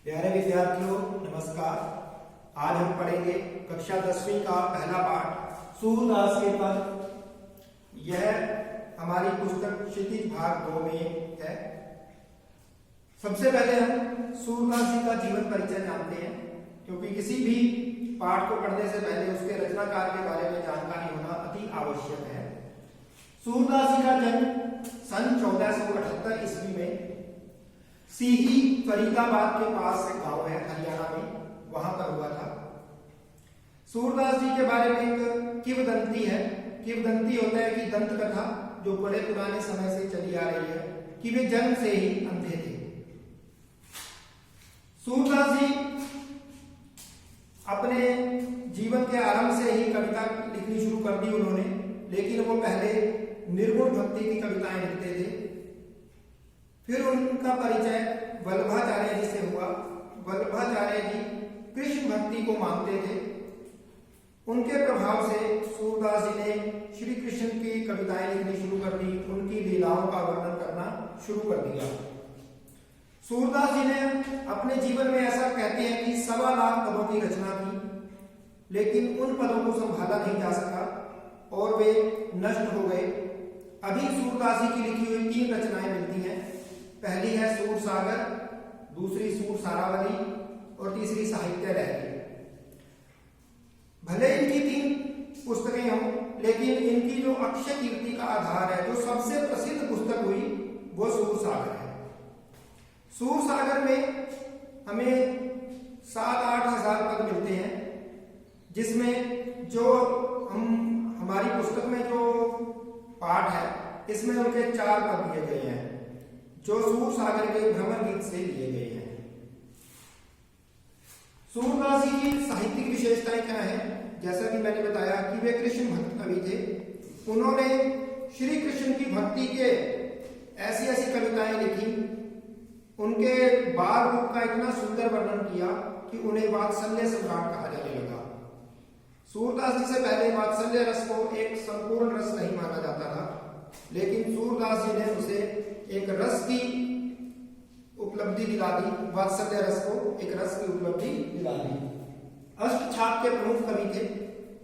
प्यारे विद्यार्थियों नमस्कार। आज हम पढ़ेंगे कक्षा 10वीं का पहला पाठ सूरदास के पद। यह हमारी पुस्तक क्षितिज भाग 2 में है। सबसे पहले हम सूरदास जी का जीवन परिचय जानते हैं, क्योंकि किसी भी पाठ को पढ़ने से पहले उसके रचनाकार के बारे में जानकारी होना अति आवश्यक है। सूरदास जी का जन्म सन 1478 ईस्वी में सीही फरीदाबाद के पास एक गांव है हरियाणा में, वहां पर हुआ था। सूरदास जी के बारे में एक किंवदंती है। किंवदंती होता है कि दंत कथा जो बड़े पुराने समय से चली आ रही है कि वे जन्म से ही अंधे थे। सूरदास जी अपने जीवन के आरंभ से ही कविता लिखनी शुरू कर दी उन्होंने, लेकिन वो पहले निर्गुण भक्ति की कविताएं लिखते थे। फिर उनका परिचय वल्लभाचार्य जी से हुआ। वल्लभाचार्य जी कृष्ण भक्ति को मानते थे। उनके प्रभाव से सूरदास जी ने श्री कृष्ण की कविताएं लिखनी शुरू कर दी, उनकी लीलाओं का वर्णन करना शुरू कर दिया। सूरदास जी ने अपने जीवन में ऐसा कहते हैं कि 1.25 लाख पदों की रचना की, लेकिन उन पदों को संभाला नहीं जा सका और वे नष्ट हो गए। अभी सूरदास जी की लिखी हुई 3 रचनाएं मिलती हैं। पहली है सूर सागर, दूसरी सूर सारावली और तीसरी साहित्य लहरी। भले इनकी 3 पुस्तकें हों, लेकिन इनकी जो अक्षय कीर्ति का आधार है, जो सबसे प्रसिद्ध पुस्तक हुई, वो सूर सागर है। सूर सागर में हमें 7-8 हजार पद मिलते हैं, जिसमें जो हमारी पुस्तक में जो पाठ है, इसमें उनके 4 पद दिए गए हैं, जो सूर सागर के भ्रमर गीत से लिए गए हैं। सूरदास जी की साहित्यिक विशेषताएं क्या है? जैसा कि मैंने बताया कि वे कृष्ण भक्त कवि थे। उन्होंने श्री कृष्ण की भक्ति के ऐसी ऐसी कविताएं लिखी, उनके बाल रूप का इतना सुंदर वर्णन किया कि उन्हें वात्सल्य सम्राट कहा जाने लगा। सूरदास जी से पहले वात्सल्य रस को एक संपूर्ण रस नहीं माना जाता था, लेकिन सूरदास जी ने उसे एक रस की उपलब्धि दिला दी। वात्सल्य रस को एक रस की उपलब्धि दिला दी। अष्टछाप के प्रमुख कवि थे।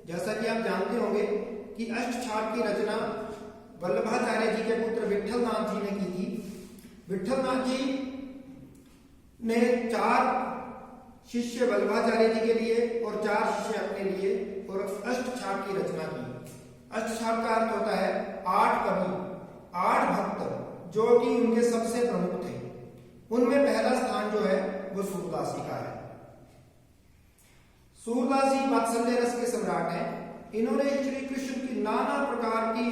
जैसा कि आप जानते होंगे कि अष्टछाप की रचना वल्लभाचार्य जी के पुत्र विठलनाथ जी ने की थी। विठलनाथ जी ने 4 शिष्य वल्लभाचार्य जी के लिए और 4 शिष्य अपने लिए और अष्टछाप की रचना की। अष्टछाप का अर्थ होता है 8 कवि, 8 भक्त, जो कि उनके सबसे प्रमुख थे। उनमें पहला स्थान जो है वो सूरदास जी का है। सूरदास जी वात्सल्य रस के सम्राट हैं। इन्होंने श्री कृष्ण की नाना प्रकार की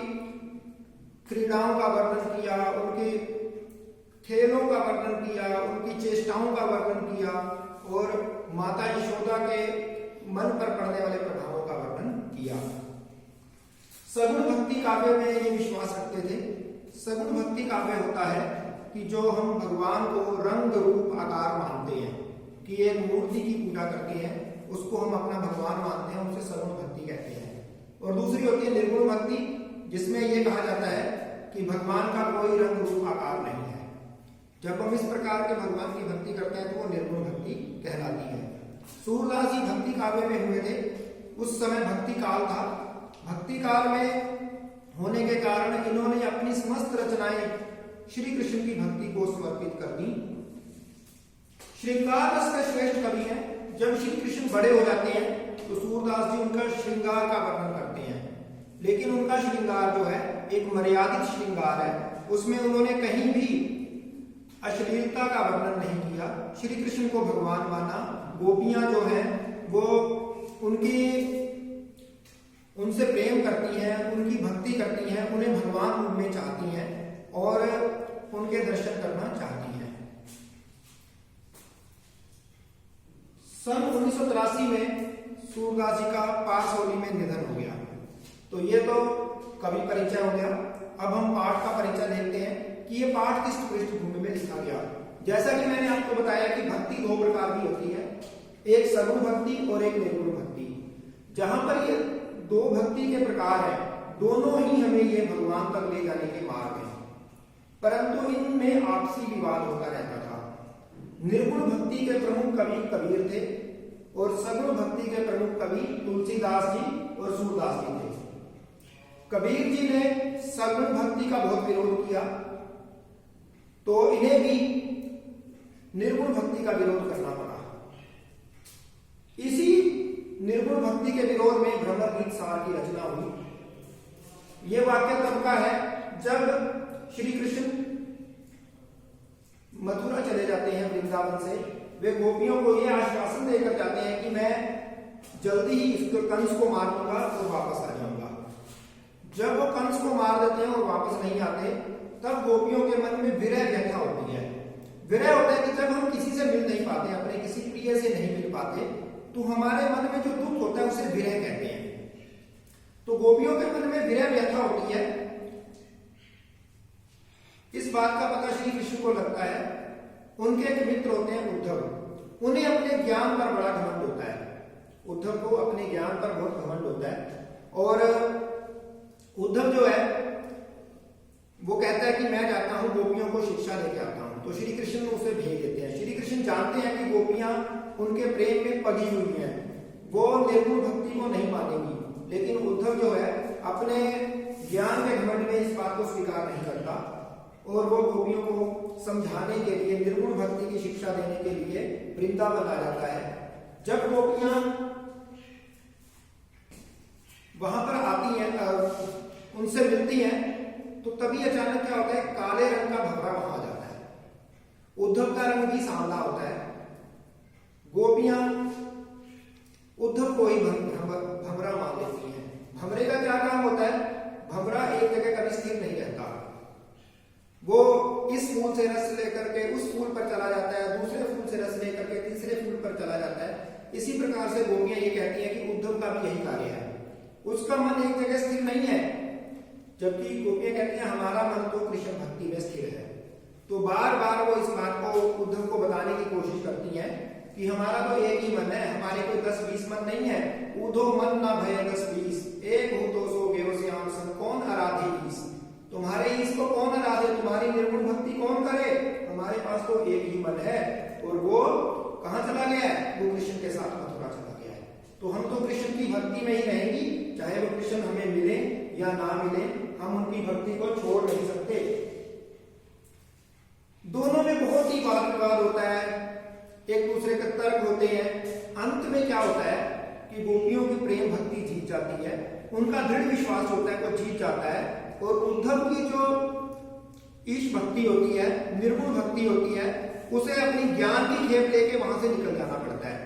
क्रीड़ाओं का वर्णन किया, उनके खेलों का वर्णन किया, उनकी चेष्टाओं का वर्णन किया और माता यशोदा के मन पर पड़ने वाले प्रभावों का वर्णन किया। सगुण भक्ति काव्य में ये विश्वास रखते थे। सगुण भक्ति काव्य होता है कि जो हम भगवान को रंग रूप आकार मानते हैं, कि एक मूर्ति की पूजा करते हैं, उसको हम अपना भगवान मानते हैं, उसे सगुण भक्ति कहते हैं। और दूसरी होती है निर्गुण भक्ति, जिसमें यह कहा जाता है कि भगवान का कोई रंग रूप आकार नहीं है। जब हम इस प्रकार के भगवान की भक्ति करते हैं तो वो निर्गुण भक्ति कहलाती है। सूरदास जी भक्ति काव्य में हुए थे। उस समय भक्ति काल था। भक्ति काल में होने के कारण इन्होंने अपनी समस्त रचनाएं श्री कृष्ण की भक्ति को समर्पित कर दी। श्रृंगार रस के श्रेष्ठ कवि हैं। जब श्री कृष्ण बड़े हो जाते हैं तो सूरदास जी उनका श्रृंगार का वर्णन करते हैं, लेकिन उनका श्रृंगार जो है एक मर्यादित श्रृंगार है। उसमें उन्होंने कहीं भी अश्लीलता का वर्णन नहीं किया। श्री कृष्ण को भगवान माना। गोपियां जो हैं वो उनसे प्रेम करती हैं, उनकी भक्ति करती हैं, उन्हें भगवान रूप में चाहती हैं और उनके दर्शन करना चाहती हैं। सन 1983 में सूरदास जी का पारसौली में निधन हो गया। तो ये तो कवि परिचय हो गया। अब हम पाठ का परिचय देखते हैं कि ये पाठ किस पृष्ठभूमि में लिखा गया। जैसा कि मैंने आपको बताया कि भक्ति 2 प्रकार की होती है, एक सगुण भक्ति और एक निर्गुण भक्ति। जहां पर ये 2 भक्ति के प्रकार है, दोनों ही हमें ये भगवान तक ले जाने के मार्ग हैं, परंतु इनमें आपसी विवाद होता रहता था। निर्गुण भक्ति के प्रमुख कवि कबीर थे और सगुण भक्ति के प्रमुख कवि तुलसीदास जी और सूरदास जी थे। कबीर जी ने सगुण भक्ति का बहुत विरोध किया, तो इन्हें भी निर्गुण भक्ति का विरोध करना पड़ा। इसी निर्गुण भक्ति के विरोध में भ्रमर गीत सार की रचना हुई। यह वाक्य तब का है जब श्री कृष्ण मथुरा चले जाते हैं वृंदावन से। वे गोपियों को यह आश्वासन देकर जाते हैं कि मैं जल्दी ही इस कंस को मार दूंगा और वापस आ जाऊंगा। जब वो कंस को मार देते हैं और वापस नहीं आते, तब गोपियों के मन में विरह व्यथा होती है। विरह होता है कि जब हम किसी से मिल नहीं पाते, अपने किसी प्रिय से नहीं मिल पाते, तो हमारे मन में जो दुख होता है उसे विरह कहते हैं। तो गोपियों के मन में विरह व्यथा होती है। इस बात का पता श्री कृष्ण को लगता है। उनके एक मित्र होते हैं उद्धव, उन्हें अपने ज्ञान पर बड़ा घमंड होता है। उद्धव को अपने ज्ञान पर बहुत घमंड होता है और उद्धव जो है वो कहता है कि मैं जाता हूं गोपियों को शिक्षा लेके आता हूं। तो श्री कृष्ण उसे भेज देते हैं। श्री कृष्ण जानते हैं कि गोपियां उनके प्रेम में पगी हुई हैं, वो निर्गुण भक्ति को नहीं मानेंगी, लेकिन उद्धव जो है अपने ज्ञान के घमंड में इस बात को स्वीकार नहीं करता और वो गोपियों को समझाने के लिए, निर्गुण भक्ति की शिक्षा देने के लिए वृंदावन आ जाता है। जब गोपियां वहां पर आती हैं, उनसे मिलती हैं, तो तभी अचानक क्या होता है, काले रंग का भंवरा वहां आ जाता है। उद्धव का रंग भी सांवला होता है। गोपियां उद्धव को ही भंवरा मान लेती हैं। भंवरे का क्या काम होता है, भंवरा एक जगह कभी स्थिर नहीं रहता। वो इस फूल से रस लेकर के उस फूल पर चला जाता है, दूसरे फूल से रस लेकर के तीसरे फूल पर चला जाता है। इसी प्रकार से गोपियां ये कहती हैं कि उद्धव का भी यही कार्य है। उसका मन एक जगह स्थिर नहीं है, जबकि गोपियां कहती हैं हमारा मन तो कृष्ण भक्ति में स्थिर है। तो बार बार वो इस बात को उद्धव को बताने की कोशिश करती हैं कि हमारा तो एक ही मन है, हमारे कोई 10-20 मन नहीं है। उधो मन ना भय 10-20, एक हो तो सो गेव श्याम सन, कौन आराधे ईस। तुम्हारे ईस को कौन आराधे, तुम्हारी निर्गुण भक्ति कौन करे। हमारे पास तो एक ही मन है और वो कहां चला गया है, वो कृष्ण के साथ मथुरा चला गया है। तो हम तो कृष्ण की भक्ति में ही रहेंगी, चाहे वो कृष्ण हमें मिले या ना मिले, हम उनकी भक्ति को छोड़ नहीं सकते। दोनों में बहुत ही वाद विवाद होता है, एक दूसरे के तर्क होते हैं। अंत में क्या होता है कि गोपियों की प्रेम भक्ति जीत जाती है, उनका दृढ़ विश्वास होता है, वो जीत जाता है। और उद्धव की जो ईश भक्ति होती है, निर्गुण भक्ति होती है, उसे अपनी ज्ञान की खेप लेके वहां से निकल जाना पड़ता है।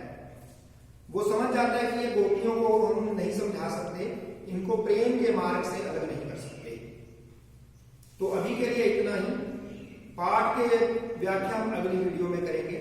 वो समझ जाता है कि ये गोपियों को हम नहीं समझा सकते, इनको प्रेम के मार्ग से अलग नहीं कर सकते। तो अभी के लिए इतना ही। पाठ के व्याख्या हम अगली वीडियो में करेंगे।